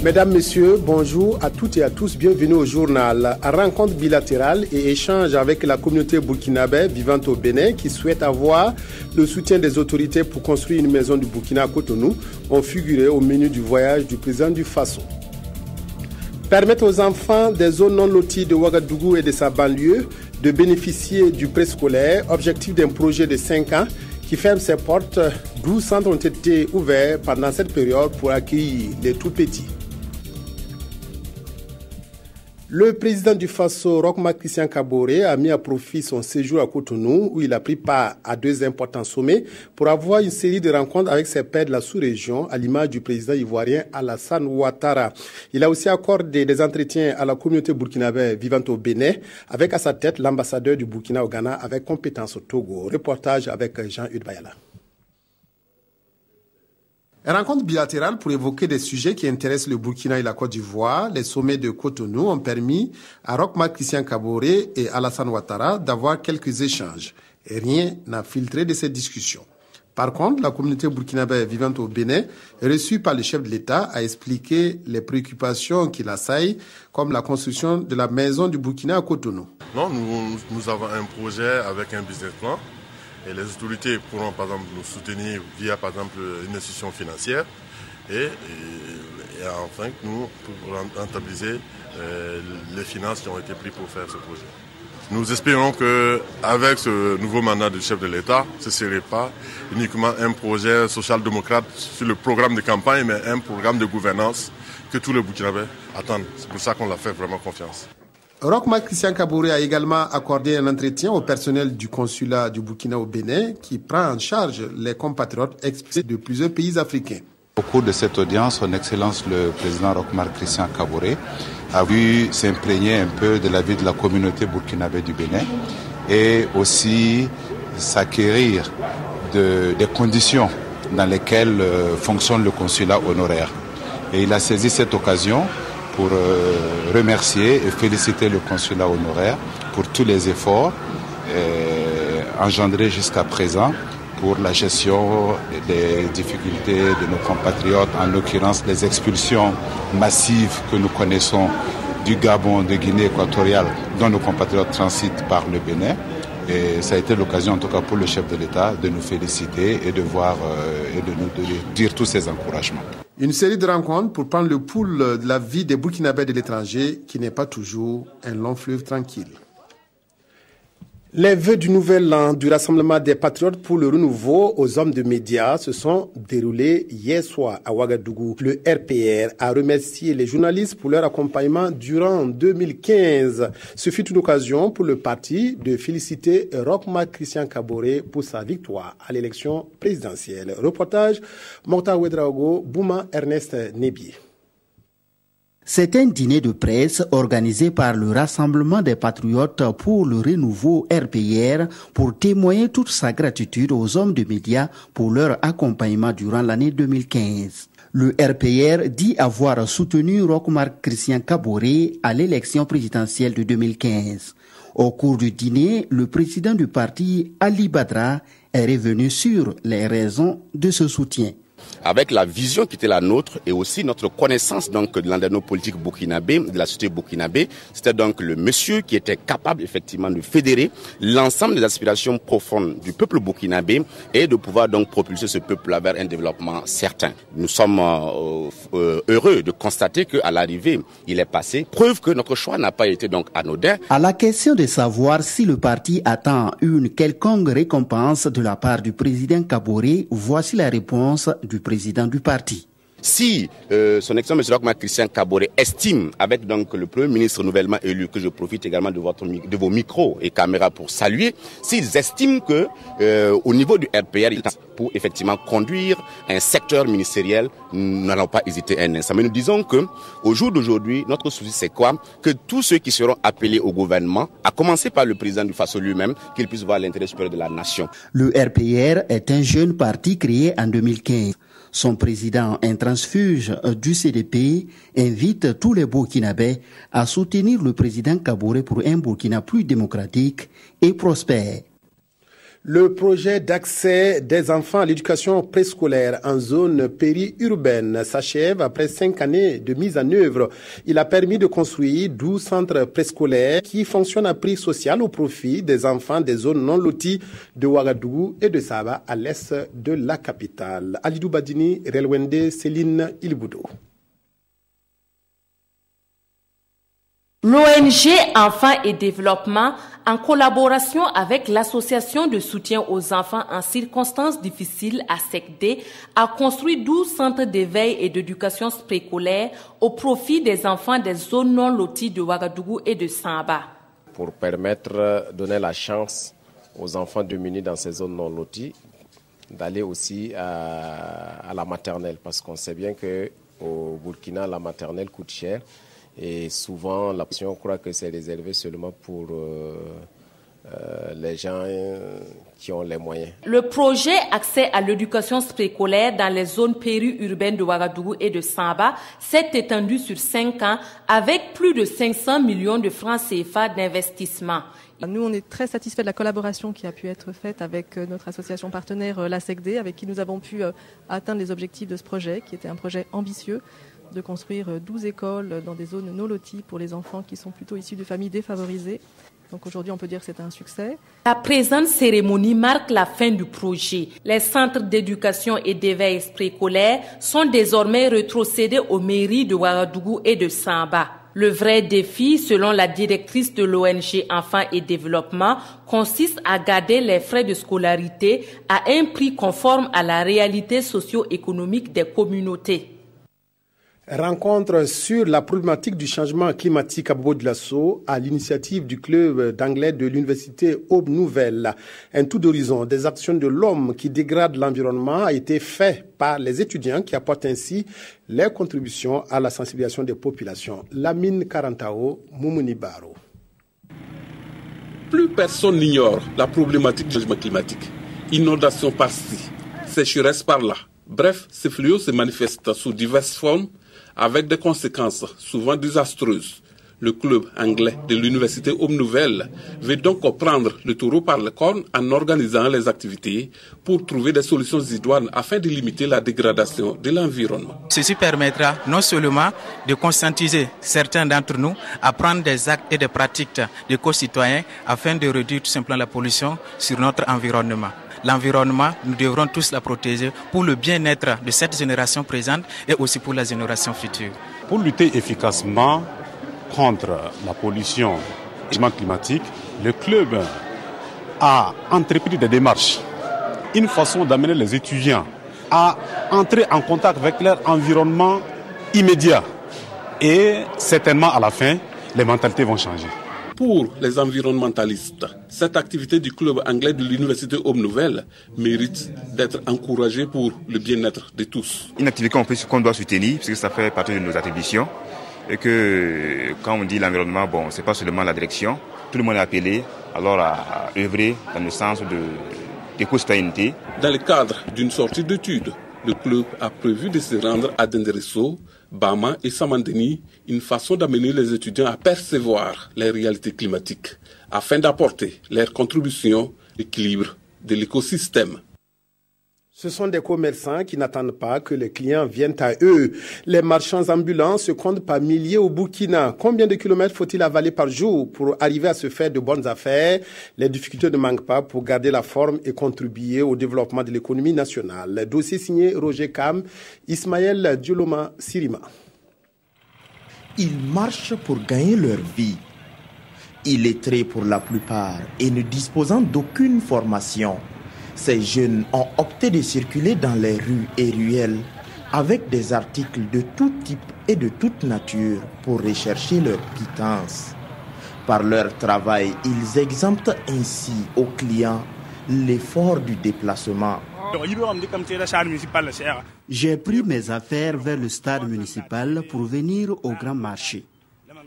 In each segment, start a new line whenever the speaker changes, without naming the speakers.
Mesdames, Messieurs, bonjour à toutes et à tous. Bienvenue au journal. Rencontre bilatérale et échange avec la communauté burkinabé vivant au Bénin qui souhaite avoir le soutien des autorités pour construire une maison du Burkina à Cotonou ont figuré au menu du voyage du président du Faso. Permettre aux enfants des zones non loties de Ouagadougou et de sa banlieue de bénéficier du préscolaire, objectif d'un projet de 5 ans qui ferme ses portes. 12 centres ont été ouverts pendant cette période pour accueillir les tout-petits. Le président du Faso, Roch Marc Christian Kaboré, a mis à profit son séjour à Cotonou où il a pris part à 2 importants sommets pour avoir une série de rencontres avec ses pairs de la sous-région à l'image du président ivoirien Alassane Ouattara. Il a aussi accordé des entretiens à la communauté burkinabé vivant au Bénin avec à sa tête l'ambassadeur du Burkina au Ghana avec compétence au Togo. Reportage avec Jean-Hugues Bayala. Une rencontre bilatérale pour évoquer des sujets qui intéressent le Burkina et la Côte d'Ivoire. Les sommets de Cotonou ont permis à Roch Marc Christian Kaboré et Alassane Ouattara d'avoir quelques échanges. Et rien n'a filtré de ces discussions. Par contre, la communauté burkinabé vivant au Bénin, reçue par le chef de l'État, a expliqué les préoccupations qui l'assaillent, comme la construction de la maison du Burkina à Cotonou.
Non, nous avons un projet avec un business plan. Et les autorités pourront, par exemple, nous soutenir via, par exemple, une institution financière et enfin, nous pourrons rentabiliser les finances qui ont été prises pour faire ce projet. Nous espérons qu'avec ce nouveau mandat du chef de l'État, ce ne serait pas uniquement un projet social-démocrate sur le programme de campagne, mais un programme de gouvernance que tous les Burkinabés attendent. C'est pour ça qu'on leur fait vraiment confiance.
Roch Marc Christian Kaboré a également accordé un entretien au personnel du consulat du Burkina au Bénin qui prend en charge les compatriotes expulsés de plusieurs pays africains.
Au cours de cette audience, Son Excellence le président Roch Marc Christian Kaboré a vu s'imprégner un peu de la vie de la communauté burkinabé du Bénin et aussi s'acquérir des conditions dans lesquelles fonctionne le consulat honoraire. Et il a saisi cette occasion pour remercier et féliciter le consulat honoraire pour tous les efforts engendrés jusqu'à présent pour la gestion des difficultés de nos compatriotes, en l'occurrence les expulsions massives que nous connaissons du Gabon, de Guinée équatoriale, dont nos compatriotes transitent par le Bénin. Et ça a été l'occasion, en tout cas pour le chef de l'État, de nous féliciter et de voir et de nous dire tous ces encouragements.
Une série de rencontres pour prendre le pouls de la vie des Burkinabés de l'étranger, qui n'est pas toujours un long fleuve tranquille. Les vœux du nouvel an du Rassemblement des Patriotes pour le renouveau aux hommes de médias se sont déroulés hier soir à Ouagadougou. Le RPR a remercié les journalistes pour leur accompagnement durant 2015. Ce fut une occasion pour le parti de féliciter Roch Marc Christian Kaboré pour sa victoire à l'élection présidentielle. Reportage Mokhtar Ouedraogo, Bouma Ernest Nebié.
C'est un dîner de presse organisé par le Rassemblement des Patriotes pour le renouveau RPR pour témoigner toute sa gratitude aux hommes de médias pour leur accompagnement durant l'année 2015. Le RPR dit avoir soutenu Roch Marc Christian Kaboré à l'élection présidentielle de 2015. Au cours du dîner, le président du parti, Ali Badra, est revenu sur les raisons de ce soutien.
Avec la vision qui était la nôtre et aussi notre connaissance donc de l'endroit politique burkinabé, de la société burkinabé, c'était donc le monsieur qui était capable effectivement de fédérer l'ensemble des aspirations profondes du peuple burkinabé et de pouvoir donc propulser ce peuple vers un développement certain. Nous sommes heureux de constater qu'à l'arrivée, il est passé, preuve que notre choix n'a pas été donc anodin.
À la question de savoir si le parti attend une quelconque récompense de la part du président Kaboré, voici la réponse du président du parti.
Si son excellence M. Roch Marc Christian Kaboré estime, avec donc le Premier ministre nouvellement élu, que je profite également de vos micros et caméras pour saluer, s'ils estiment que au niveau du RPR, pour effectivement conduire un secteur ministériel, nous n'allons pas hésiter un instant. Mais nous disons que au jour d'aujourd'hui, notre souci c'est quoi? Que tous ceux qui seront appelés au gouvernement, à commencer par le président du Faso lui-même, qu'ils puissent voir l'intérêt supérieur de la nation.
Le RPR est un jeune parti créé en 2015. Son président, un transfuge du CDP, invite tous les Burkinabés à soutenir le président Kaboré pour un Burkina plus démocratique et prospère.
Le projet d'accès des enfants à l'éducation préscolaire en zone périurbaine s'achève après 5 années de mise en œuvre. Il a permis de construire 12 centres préscolaires qui fonctionnent à prix social au profit des enfants des zones non loties de Ouagadougou et de Saba à l'est de la capitale. Alidou Badini, Relwende, Céline Ilboudo.
L'ONG Enfants et Développement, en collaboration avec l'Association de soutien aux enfants en circonstances difficiles à SECDE, a construit 12 centres d'éveil et d'éducation précolaire au profit des enfants des zones non loties de Ouagadougou et de Samba.
Pour donner la chance aux enfants démunis dans ces zones non loties d'aller aussi à la maternelle, parce qu'on sait bien qu'au Burkina, la maternelle coûte cher. Et souvent, la pension, on croit que c'est réservé seulement pour les gens qui ont les moyens.
Le projet Accès à l'éducation précolaire dans les zones périurbaines de Ouagadougou et de Samba s'est étendu sur 5 ans avec plus de 500 millions de francs CFA d'investissement.
Nous, on est très satisfaits de la collaboration qui a pu être faite avec notre association partenaire, la SECDE, avec qui nous avons pu atteindre les objectifs de ce projet, qui était un projet ambitieux, de construire 12 écoles dans des zones non loties pour les enfants qui sont plutôt issus de familles défavorisées. Donc aujourd'hui, on peut dire que c'est un succès.
La présente cérémonie marque la fin du projet. Les centres d'éducation et d'éveil précolaire sont désormais rétrocédés aux mairies de Ouagadougou et de Samba. Le vrai défi, selon la directrice de l'ONG Enfants et Développement, consiste à garder les frais de scolarité à un prix conforme à la réalité socio-économique des communautés.
Rencontre sur la problématique du changement climatique à Bobo-Dioulasso à l'initiative du club d'anglais de l'université Aube Nouvelle. Un tour d'horizon des actions de l'homme qui dégrade l'environnement a été fait par les étudiants qui apportent ainsi leur contribution à la sensibilisation des populations. Lamine Karantao, Moumouni Baro.
Plus personne n'ignore la problématique du changement climatique. Inondation par-ci, sécheresse par-là. Bref, ces fléaux se manifestent sous diverses formes, avec des conséquences souvent désastreuses. Le club anglais de l'université Aube Nouvelle veut donc prendre le taureau par les cornes en organisant les activités pour trouver des solutions idoines afin de limiter la dégradation de l'environnement.
Ceci permettra non seulement de conscientiser certains d'entre nous à prendre des actes et des pratiques de co-citoyens afin de réduire tout simplement la pollution sur notre environnement. L'environnement, nous devrons tous la protéger pour le bien-être de cette génération présente et aussi pour la génération future.
Pour lutter efficacement contre la pollution et le changement climatique, le club a entrepris des démarches, une façon d'amener les étudiants à entrer en contact avec leur environnement immédiat. Et certainement à la fin, les mentalités vont changer.
Pour les environnementalistes, cette activité du club anglais de l'université Aube Nouvelle mérite d'être encouragée pour le bien-être de tous.
Une activité qu'on doit soutenir, parce que ça fait partie de nos attributions. Et que quand on dit l'environnement, bon, c'est pas seulement la direction, tout le monde est appelé alors à œuvrer dans le sens d'éco-citoyenneté.
Dans le cadre d'une sortie d'études, le club a prévu de se rendre à Denderesso, Bama et Samandeni, une façon d'amener les étudiants à percevoir les réalités climatiques, afin d'apporter leur contribution à l'équilibre de l'écosystème.
Ce sont des commerçants qui n'attendent pas que les clients viennent à eux. Les marchands ambulants se comptent par milliers au Burkina. Combien de kilomètres faut-il avaler par jour pour arriver à se faire de bonnes affaires? Les difficultés ne manquent pas pour garder la forme et contribuer au développement de l'économie nationale. Le dossier signé Roger Kam, Ismaël Dioloma Sirima.
Ils marchent pour gagner leur vie. Illettrés pour la plupart et ne disposant d'aucune formation, ces jeunes ont opté de circuler dans les rues et ruelles avec des articles de tout type et de toute nature pour rechercher leur pitance. Par leur travail, ils exemptent ainsi aux clients l'effort du déplacement.
J'ai pris mes affaires vers le stade municipal pour venir au grand marché.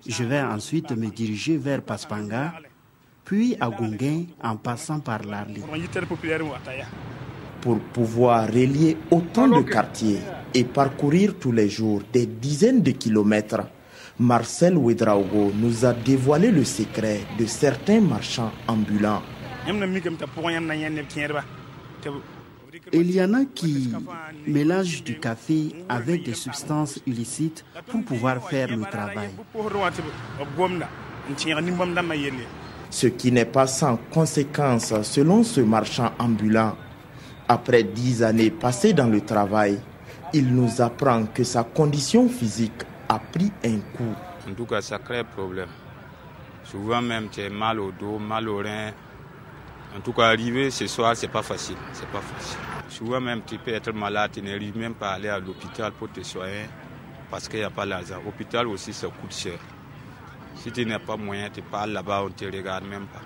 Je vais ensuite me diriger vers Paspanga, puis à Gunguin en passant par l'Arli.
Pour pouvoir relier autant de quartiers et parcourir tous les jours des dizaines de kilomètres, Marcel Ouedraogo nous a dévoilé le secret de certains marchands ambulants.
Il y en a qui mélangent du café avec des substances illicites pour pouvoir faire le travail.
Ce qui n'est pas sans conséquence selon ce marchand ambulant. Après 10 années passées dans le travail, il nous apprend que sa condition physique a pris un coup.
En tout cas, ça crée problème. Souvent même, tu as mal au dos, mal au rein. En tout cas, arriver ce soir, c'est pas facile. C'est pas facile. Souvent même, tu peux être malade, tu n'arrives même pas à aller à l'hôpital pour te soigner parce qu'il n'y a pas l'argent. L'hôpital aussi, ça coûte cher. Si tu n'as pas moyen, tu parles là-bas, on ne te regarde même pas.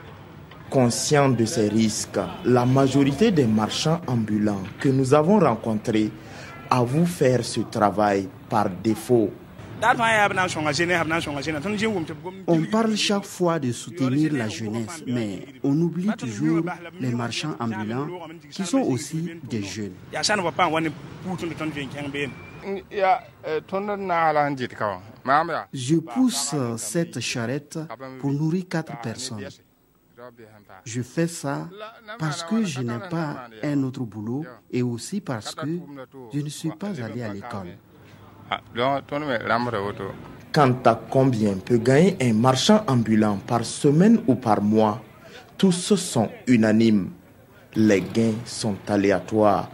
Conscient de ces risques, la majorité des marchands ambulants que nous avons rencontrés avouent faire ce travail par défaut.
On parle chaque fois de soutenir la jeunesse, mais on oublie toujours les marchands ambulants qui sont aussi des jeunes. Je pousse cette charrette pour nourrir 4 personnes. Je fais ça parce que je n'ai pas un autre boulot et aussi parce que je ne suis pas allé à l'école.
Quant à combien peut gagner un marchand ambulant par semaine ou par mois, tous sont unanimes. Les gains sont aléatoires.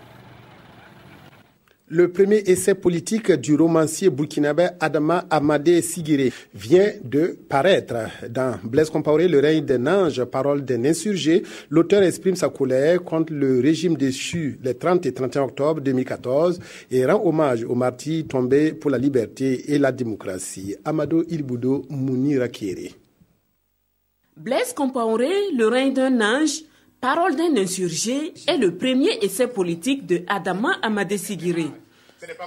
Le premier essai politique du romancier burkinabé Adama Amadé Sigiré vient de paraître. Dans Blaise Compaoré, Le règne d'un ange, parole d'un insurgé, l'auteur exprime sa colère contre le régime déchu les 30 et 31 octobre 2014 et rend hommage aux martyrs tombés pour la liberté et la démocratie. Amado Ilboudo Mounirakere.
Blaise Compaoré, Le règne d'un ange, parole d'un insurgé est le premier essai politique de Adama Amadé Sigiré.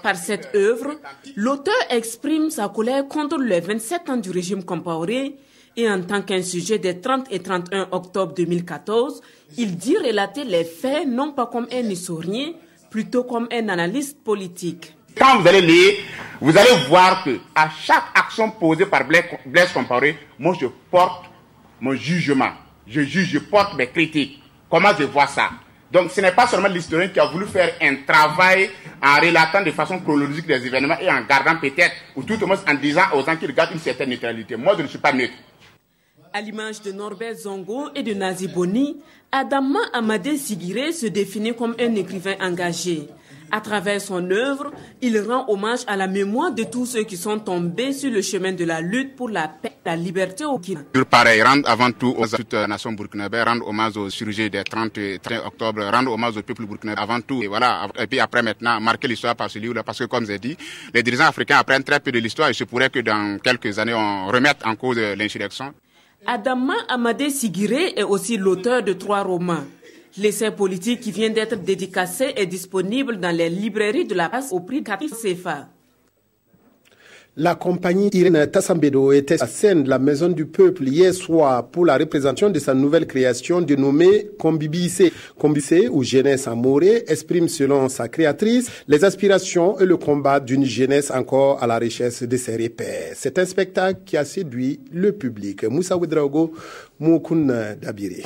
Par cette œuvre, l'auteur exprime sa colère contre les 27 ans du régime Compaoré et en tant qu'insurgé des 30 et 31 octobre 2014, il dit relater les faits non pas comme un historien, plutôt comme un analyste politique.
Quand vous allez lire, vous allez voir que à chaque action posée par Blaise Compaoré, moi je porte mon jugement, je juge, je porte mes critiques. Comment je vois ça? Donc ce n'est pas seulement l'historien qui a voulu faire un travail en relatant de façon chronologique les événements et en gardant peut-être, ou tout au moins en disant aux gens qu'ils gardent une certaine neutralité. Moi je ne suis pas neutre.
À l'image de Norbert Zongo et de Nazi Boni, Adama Amadé Sigiré se définit comme un écrivain engagé. À travers son œuvre, il rend hommage à la mémoire de tous ceux qui sont tombés sur le chemin de la lutte pour la paix et la liberté au Burkina.
Pareil, rendre avant tout aux toute nation burkinabé, rendre hommage aux surgés des 30 et 31 octobre, rendre hommage au peuple burkinabé avant tout. Et voilà, et puis après maintenant, marquer l'histoire par ce livre-là, parce que comme j'ai dit, les dirigeants africains apprennent très peu de l'histoire et il se pourrait que dans quelques années, on remette en cause l'insurrection.
Adama Amadé Sigiré est aussi l'auteur de 3 romans. L'essai politique qui vient d'être dédicacé est disponible dans les librairies de la place au prix de 4 CFA.
La compagnie Irène Tassambedo était à scène de la Maison du Peuple hier soir pour la représentation de sa nouvelle création dénommée Kombibissé. Kombibissé, ou jeunesse amorée, exprime selon sa créatrice les aspirations et le combat d'une jeunesse encore à la recherche de ses repères. C'est un spectacle qui a séduit le public. Moussa Ouedraogo, Moukoun Dabiré.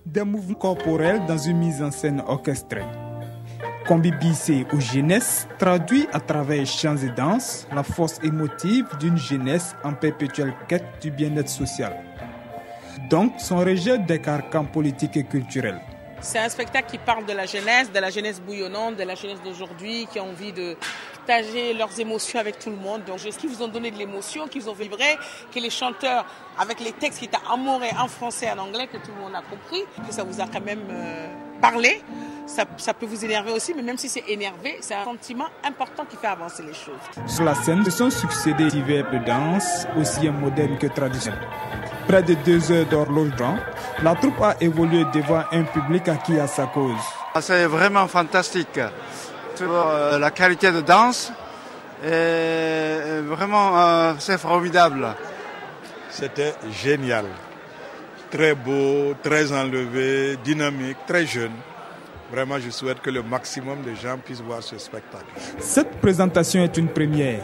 Des mouvements corporels dans une mise en scène orchestrée. Kombibissé ou jeunesse traduit à travers chants et danses la force émotive d'une jeunesse en perpétuelle quête du bien-être social. Donc son rejet des carcans politiques et culturels.
C'est un spectacle qui parle de la jeunesse bouillonnante, de la jeunesse d'aujourd'hui qui a envie de partager leurs émotions avec tout le monde. Donc, ce qui vous ont donné de l'émotion, qui vous ont vibré, que les chanteurs, avec les textes qui étaient amoureux en français et en anglais, que tout le monde a compris, que ça vous a quand même parlé. Ça peut vous énerver aussi, mais même si c'est énervé, c'est un sentiment important qui fait avancer les choses.
Sur la scène, se sont succédés divers de danse, aussi modernes que traditionnels. Près de 2 heures d'horloge, la troupe a évolué devant un public acquis à sa cause.
C'est vraiment fantastique. La qualité de danse, est vraiment, c'est formidable.
C'était génial. Très beau, très enlevé, dynamique, très jeune. Vraiment, je souhaite que le maximum de gens puissent voir ce spectacle.
Cette présentation est une première.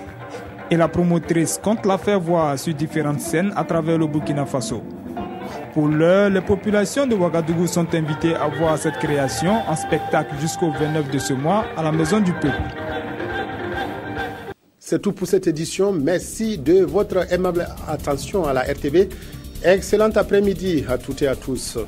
Et la promotrice compte la faire voir sur différentes scènes à travers le Burkina Faso. Pour l'heure, les populations de Ouagadougou sont invitées à voir cette création en spectacle jusqu'au 29 de ce mois à la Maison du Peuple.
C'est tout pour cette édition. Merci de votre aimable attention à la RTV. Excellent après-midi à toutes et à tous.